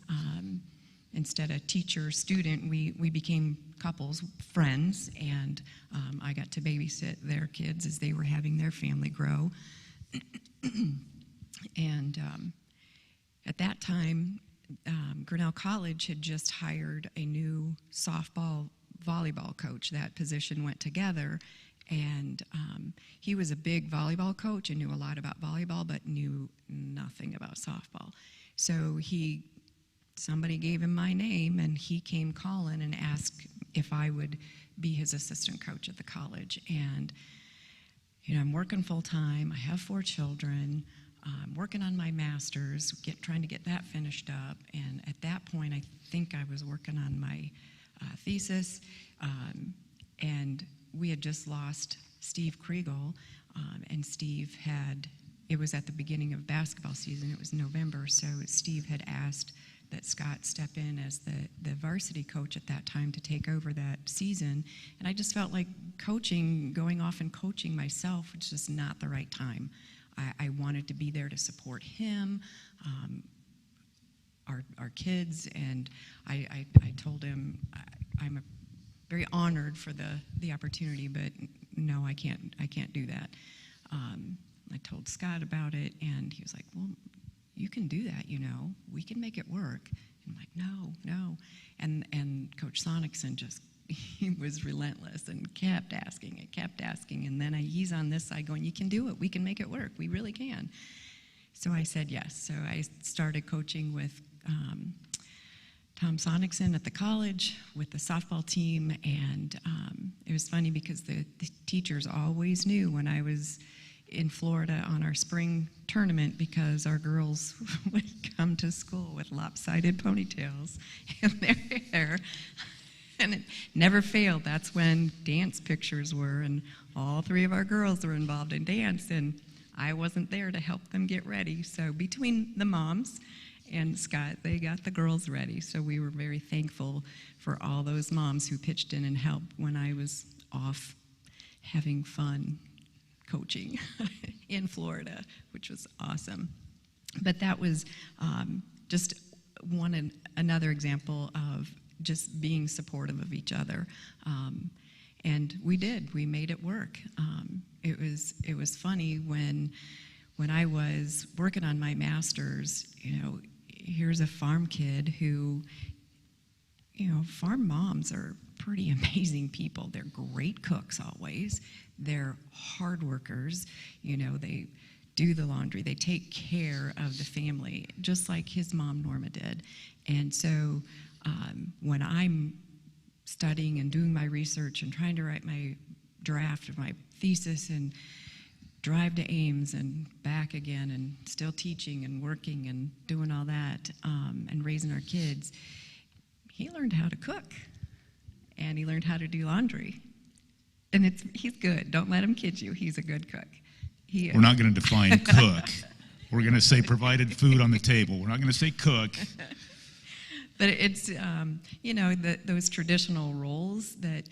Instead of teacher-student, we became couples, friends, and I got to babysit their kids as they were having their family grow. And at that time, Grinnell College had just hired a new softball volleyball coach. That position went together, and he was a big volleyball coach and knew a lot about volleyball, but knew nothing about softball. So somebody gave him my name, and he came calling and asked if I would be his assistant coach at the college. And I'm working full time. I have 4 children. I'm working on my master's, trying to get that finished up. And at that point, I think I was working on my thesis. And we had just lost Steve Kriegel. And Steve it was at the beginning of basketball season. It was November. So Steve had asked that Scott step in as the varsity coach at that time to take over that season. And I just felt like going off and coaching myself was just not the right time. I wanted to be there to support him, our kids, and I told him I'm very honored for the opportunity, but no, I can't do that. I told Scott about it, and he was like, well, you can do that, we can make it work. And I'm like, no. And Coach Sonicson he was relentless and kept asking, and then he's on this side going, you can do it, we can make it work, we really can. So I said yes. So I started coaching with Tom Sonicson at the college with the softball team, and it was funny because the teachers always knew when I was in Florida on our spring tournament, because our girls would come to school with lopsided ponytails in their hair. And it never failed. That's when dance pictures were, and all 3 of our girls were involved in dance, and I wasn't there to help them get ready. So between the moms and Scott, they got the girls ready. So we were very thankful for all those moms who pitched in and helped when I was off having fun coaching in Florida, which was awesome. But that was just another example of just being supportive of each other. And we did. We made it work. It was funny when I was working on my master's. Here's a farm kid who, farm moms are pretty amazing people. They're great cooks always. They're hard workers. They do the laundry. They take care of the family, just like his mom, Norma, did. And so when I'm studying and doing my research and trying to write my draft of my thesis and drive to Ames and back again and still teaching and working and doing all that and raising our kids, he learned how to cook and he learned how to do laundry. And he's good. Don't let him kid you. He's a good cook. We're not going to define cook. We're going to say provided food on the table. We're not going to say cook. But it's, those traditional roles that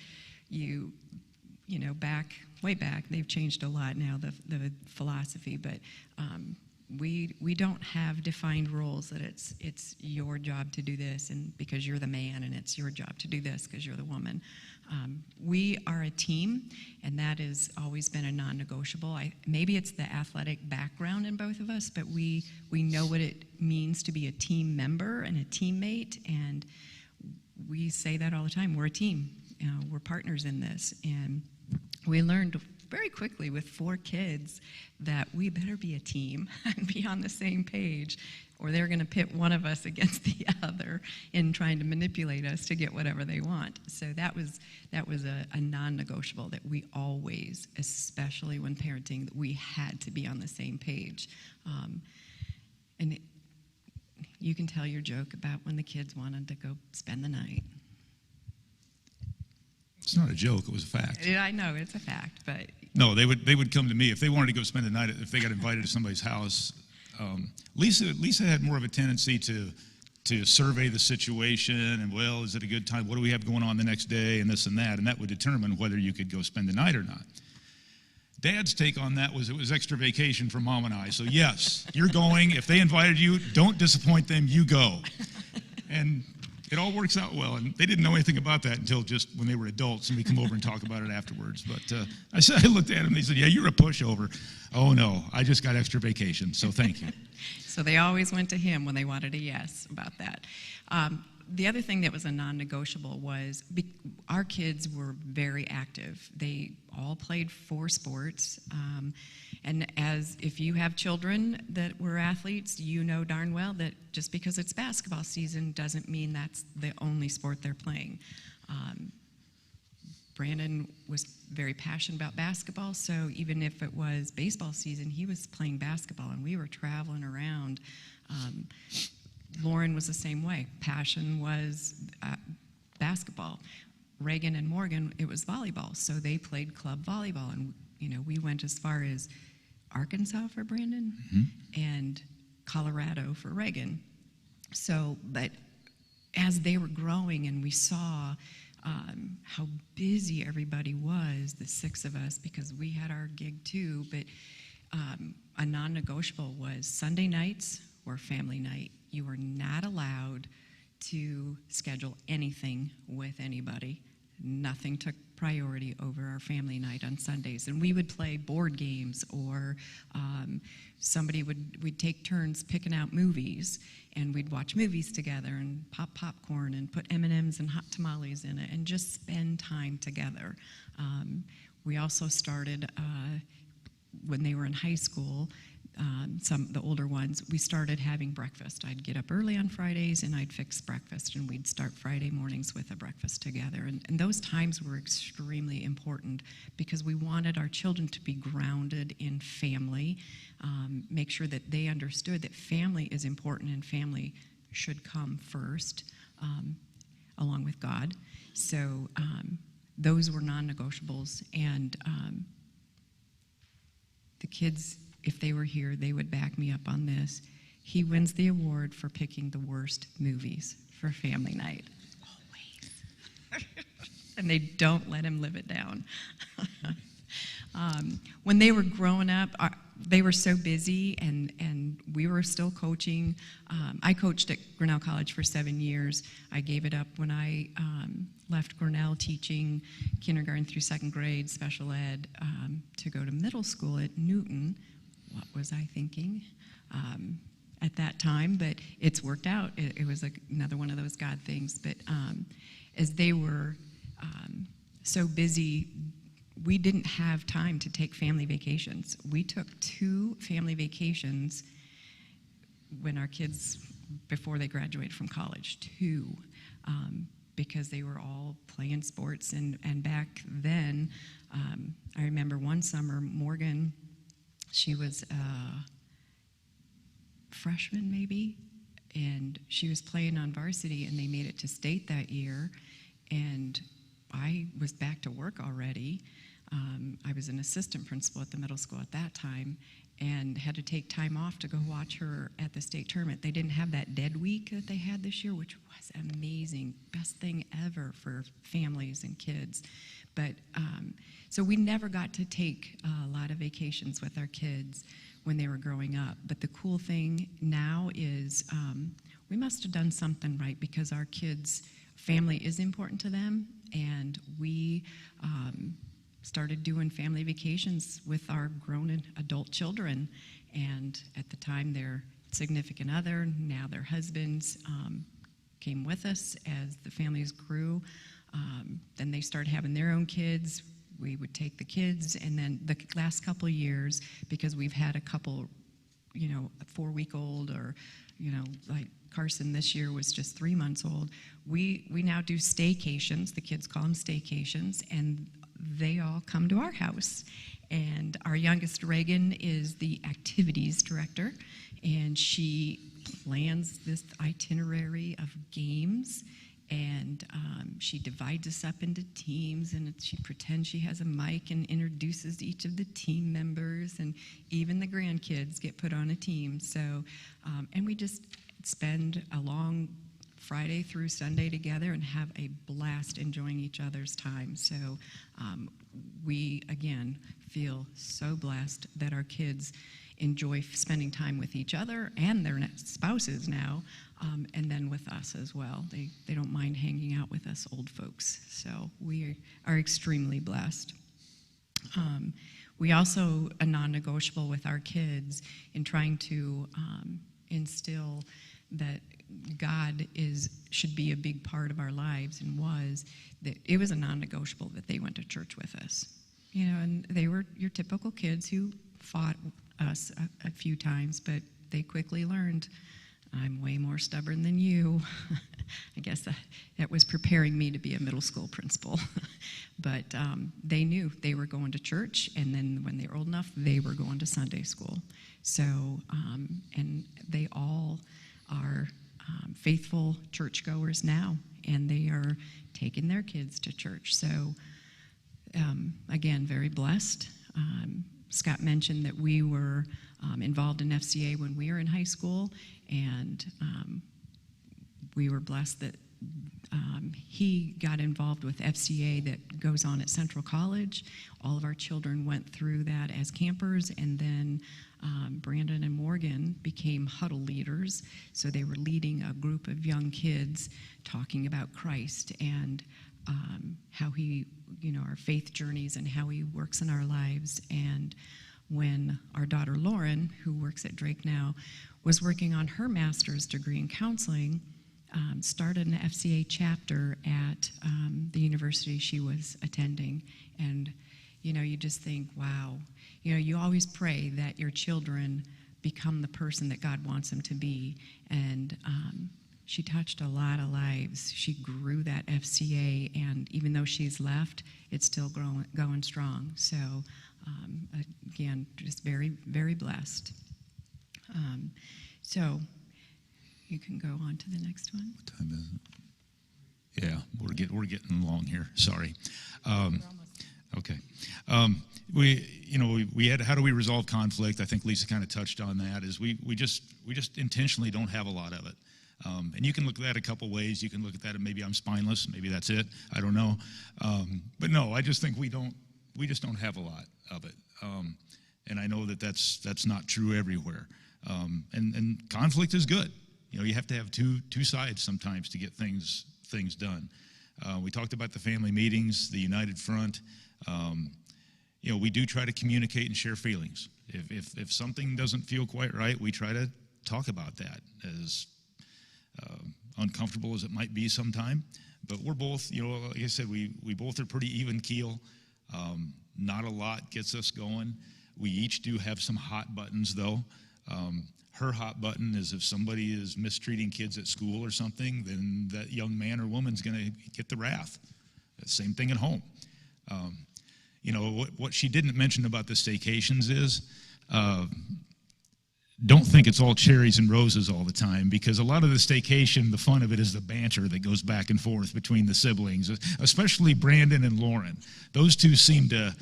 way back, they've changed a lot now, the philosophy, but we don't have defined roles that it's your job to do this and because you're the man, and it's your job to do this because you're the woman. We are a team, and that has always been a non-negotiable. Maybe it's the athletic background in both of us, but we know what it means to be a team member and a teammate, and we say that all the time. We're a team. We're partners in this, and we learned very quickly with 4 kids that we better be a team and be on the same page, or they're going to pit one of us against the other in trying to manipulate us to get whatever they want. So that was a non-negotiable that we always, especially when parenting, that we had to be on the same page. You can tell your joke about when the kids wanted to go spend the night. It's not a joke. It was a fact. Yeah, I know it's a fact, but no, they would come to me if they wanted to go spend the night. If they got invited to somebody's house, Lisa had more of a tendency to survey the situation and, well, is it a good time? What do we have going on the next day, and this and that, and that would determine whether you could go spend the night or not. Dad's take on that was it was extra vacation for Mom and I. So yes, you're going. If they invited you, don't disappoint them. You go, and it all works out well. And they didn't know anything about that until just when they were adults, and we come over and talk about it afterwards. But I looked at them. They said, "Yeah, you're a pushover." Oh no, I just got extra vacation. So thank you. So they always went to him when they wanted a yes about that. The other thing that was a non-negotiable was our kids were very active. They all played 4 sports. And as if you have children that were athletes, you know darn well that just because it's basketball season doesn't mean that's the only sport they're playing. Brandon was very passionate about basketball, so even if it was baseball season, he was playing basketball, and we were traveling around. Lauren was the same way. Passion was basketball. Reagan and Morgan, it was volleyball, so they played club volleyball, and we went as far as Arkansas for Brandon and Colorado for Reagan. So, but as they were growing and we saw how busy everybody was, the 6 of us, because we had our gig too, but a non-negotiable was Sunday nights were family night. You were not allowed to schedule anything with anybody. Nothing took priority over our family night on Sundays. And we would play board games, or we'd take turns picking out movies, and we'd watch movies together and pop popcorn and put M&Ms and hot tamales in it and just spend time together. We also started, when they were in high school, the older ones, we started having breakfast. I'd get up early on Fridays and I'd fix breakfast, and we'd start Friday mornings with a breakfast together. And those times were extremely important because we wanted our children to be grounded in family, make sure that they understood that family is important and family should come first, along with God. So those were non-negotiables, and the kids, if they were here, they would back me up on this. He wins the award for picking the worst movies for family night. Always. And they don't let him live it down. When they were growing up, they were so busy, and we were still coaching. I coached at Grinnell College for 7 years. I gave it up when I left Grinnell, teaching kindergarten through 2nd grade special ed, to go to middle school at Newton. What was I thinking at that time? But it's worked out. It was another one of those God things. But as they were so busy, we didn't have time to take family vacations. We took 2 family vacations when our kids, before they graduated from college, 2, because they were all playing sports. And back then, I remember one summer, Morgan, she was a freshman maybe, and she was playing on varsity, and they made it to state that year, and I was back to work already. I was an assistant principal at the middle school at that time, and had to take time off to go watch her at the state tournament. They didn't have that dead week that they had this year, which was amazing. Best thing ever for families and kids. But so we never got to take a lot of vacations with our kids when they were growing up. But the cool thing now is we must have done something right, because our kids' family is important to them, and we started doing family vacations with our grown and adult children. And at the time, their significant other, now their husbands, came with us as the families grew. Then they started having their own kids. We would take the kids, and then the last couple of years, because we've had a couple, a 4-week-old, or, like Carson this year was just 3 months old, we now do staycations. The kids call them staycations, and they all come to our house. And our youngest, Reagan, is the activities director, and she plans this itinerary of games, and she divides us up into teams, and she pretends she has a mic and introduces each of the team members, and even the grandkids get put on a team. So, and we just spend a long Friday through Sunday together and have a blast enjoying each other's time. So we, again, feel so blessed that our kids enjoy spending time with each other and their spouses now, and then with us as well. They don't mind hanging out with us old folks. So we are extremely blessed. We also a non-negotiable with our kids in trying to instill that God should be a big part of our lives, and was that it was a non-negotiable that they went to church with us. And they were your typical kids who fought us a few times, but they quickly learned, I'm way more stubborn than you. I guess that was preparing me to be a middle school principal. But they knew they were going to church, and then when they were old enough, they were going to Sunday school. So, and they all are faithful churchgoers now, and they are taking their kids to church. So, again, very blessed. Scott mentioned that we were involved in FCA when we were in high school, and we were blessed that he got involved with FCA that goes on at Central College. All of our children went through that as campers, and then Brandon and Morgan became huddle leaders. So they were leading a group of young kids talking about Christ and how he, our faith journeys and how he works in our lives. And when our daughter Lauren, who works at Drake now, was working on her master's degree in counseling, started an FCA chapter at the university she was attending. And, you just think, wow. You always pray that your children become the person that God wants them to be. And she touched a lot of lives. She grew that FCA, and even though she's left, it's still going strong. So, again, just very, very blessed. So, you can go on to the next one. What time is it? Yeah, we're getting along here. Sorry. Okay. We had, how do we resolve conflict? I think Lisa kind of touched on that. Is we just intentionally don't have a lot of it. And you can look at that a couple ways. You can look at that and maybe I'm spineless. Maybe that's it. I don't know. But no, I just think we just don't have a lot of it. and I know that that's not true everywhere. And conflict is good. You know, you have to have two sides sometimes to get things done. We talked about the family meetings, the United Front. You know, we do try to communicate and share feelings. If something doesn't feel quite right, we try to talk about that, as uncomfortable as it might be sometime. But we're both, you know, like I said, we both are pretty even keel. Not a lot gets us going. We each do have some hot buttons, though. Her hot button is if somebody is mistreating kids at school or something, then that young man or woman's going to get the wrath. Same thing at home. You know, what she didn't mention about the staycations is, don't think it's all cherries and roses all the time, because a lot of the staycation, the fun of it is the banter that goes back and forth between the siblings, especially Brandon and Lauren. Those two seem to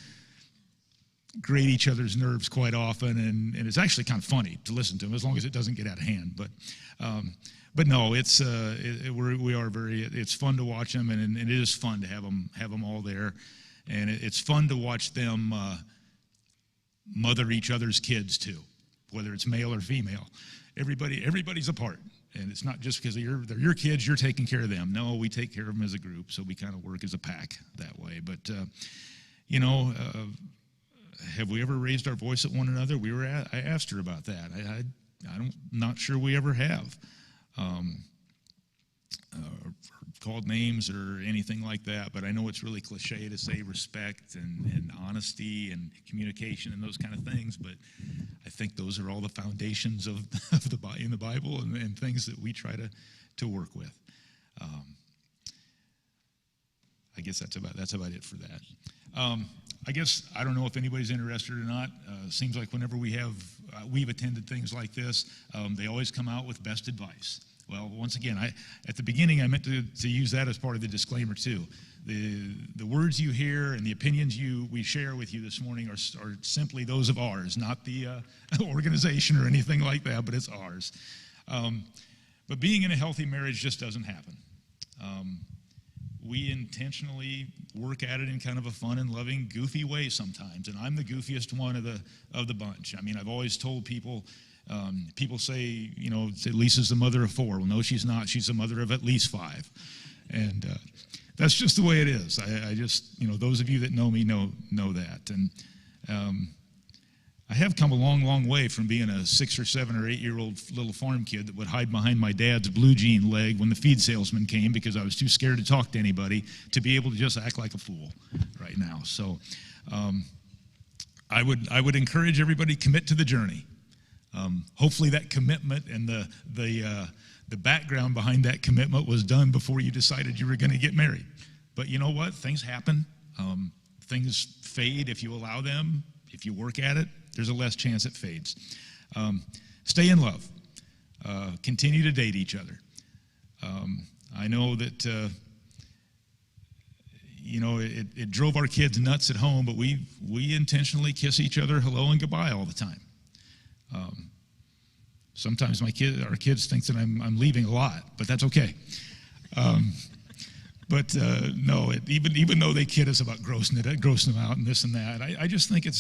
grate each other's nerves quite often, and it's actually kind of funny to listen to them, as long as it doesn't get out of hand. But no, it's it's fun to watch them, and it is fun to have them all there, and it's fun to watch them mother each other's kids too, whether it's male or female. Everybody's a part, and it's not just because they're your kids, you're taking care of them. No, we take care of them as a group, so we kind of work as a pack that way. But you know. Have we ever raised our voice at one another? I asked her about that. I'm not sure we ever have. Called names or anything like that, but I know it's really cliche to say respect and honesty and communication and those kind of things, but I think those are all the foundations of in the Bible and things that we try to work with. I guess that's about it for that. I guess, I don't know if anybody's interested or not. Seems like whenever we've attended things like this, they always come out with best advice. Well, once again, at the beginning, I meant to use that as part of the disclaimer too. The words you hear and the opinions we share with you this morning are simply those of ours, not the organization or anything like that, but it's ours. But being in a healthy marriage just doesn't happen. We intentionally work at it in kind of a fun and loving, goofy way sometimes, and I'm the goofiest one of the bunch. I mean, I've always told people, people say, you know, Lisa's the mother of 4. Well, no, she's not. She's the mother of at least 5, and that's just the way it is. I just, you know, those of you that know me know that, and I have come a long, long way from being a 6 or 7 or 8 year old little farm kid that would hide behind my dad's blue jean leg when the feed salesman came because I was too scared to talk to anybody, to be able to just act like a fool right now. So I would encourage everybody to commit to the journey. Hopefully that commitment and the background behind that commitment was done before you decided you were going to get married. But you know what? Things happen. Things fade if you allow them. If you work at it, there's a less chance it fades. Stay in love. Continue to date each other. I know that, you know, it drove our kids nuts at home, but we intentionally kiss each other hello and goodbye all the time. Sometimes our kids think that I'm leaving a lot, but that's okay. But no, even though they kid us about grossing them out and this and that, I just think it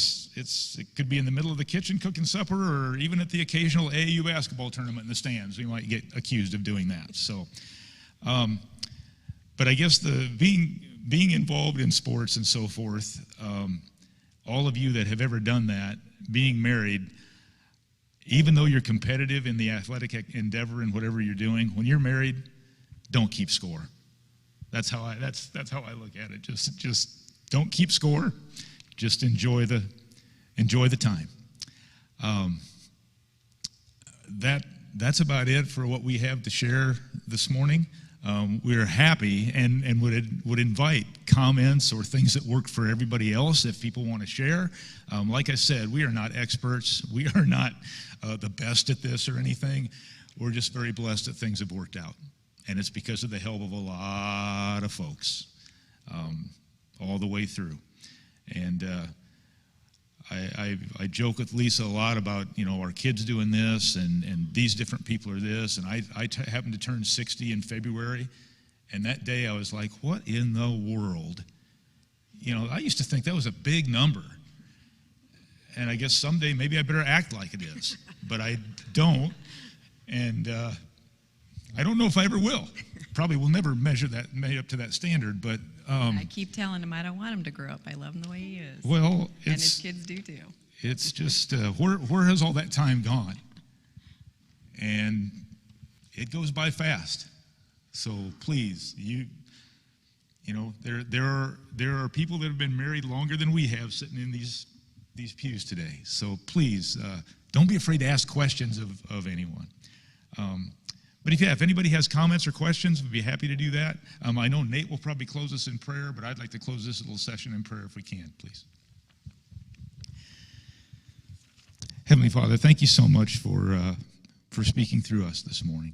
could be in the middle of the kitchen cooking supper, or even at the occasional AAU basketball tournament in the stands. We might get accused of doing that. So, but I guess being involved in sports and so forth, all of you that have ever done that, being married, even though you're competitive in the athletic endeavor and whatever you're doing, when you're married, don't keep score. That's how I look at it. Just don't keep score. Just enjoy the time. That's about it for what we have to share this morning. We're happy and would invite comments or things that work for everybody else if people want to share. Like I said, we are not experts. We are not the best at this or anything. We're just very blessed that things have worked out. And it's because of the help of a lot of folks all the way through. And I joke with Lisa a lot about, you know, our kids doing this and these different people are this. And I happened to turn 60 in February. And that day I was like, what in the world? You know, I used to think that was a big number. and I guess someday maybe I better act like it is, but I don't, and I don't know if I ever will. Probably will never measure up to that standard, but I keep telling him I don't want him to grow up. I love him the way he is. well, and his kids do too. it's just where has all that time gone? And it goes by fast. So please, you know, there are people that have been married longer than we have sitting in these pews today. So please, don't be afraid to ask questions of anyone. But if anybody has comments or questions, we'd be happy to do that. I know Nate will probably close us in prayer, but I'd like to close this little session in prayer if we can, please. Heavenly Father, thank you so much for speaking through us this morning.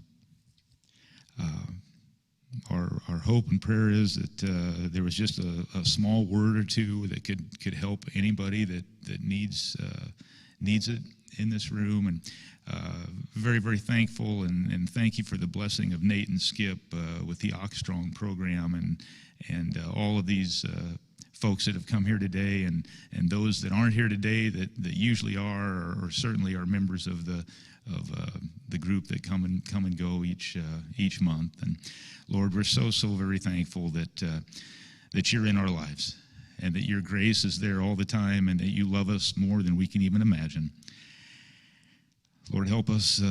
Our hope and prayer is that there was just a small word or two that could help anybody that needs it in this room. And very, very thankful and thank you for the blessing of Nate and Skip with the Oxstrong program and all of these folks that have come here today and those that aren't here today that usually are or certainly are members of the group that come and go each month. And Lord, we're so very thankful that you're in our lives and that your grace is there all the time and that you love us more than we can even imagine. Lord, help us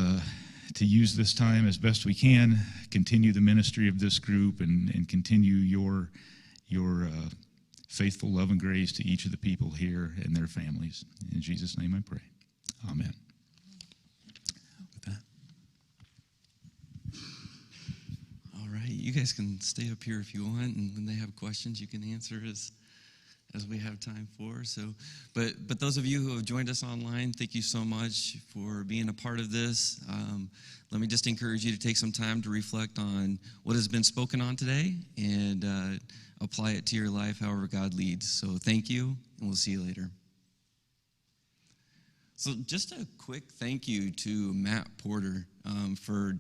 to use this time as best we can, continue the ministry of this group and continue your faithful love and grace to each of the people here and their families. In Jesus' name I pray. Amen. You guys can stay up here if you want, and when they have questions, you can answer as we have time for. So, but those of you who have joined us online, thank you so much for being a part of this. Let me just encourage you to take some time to reflect on what has been spoken on today and apply it to your life however God leads. So thank you, and we'll see you later. So just a quick thank you to Matt Porter for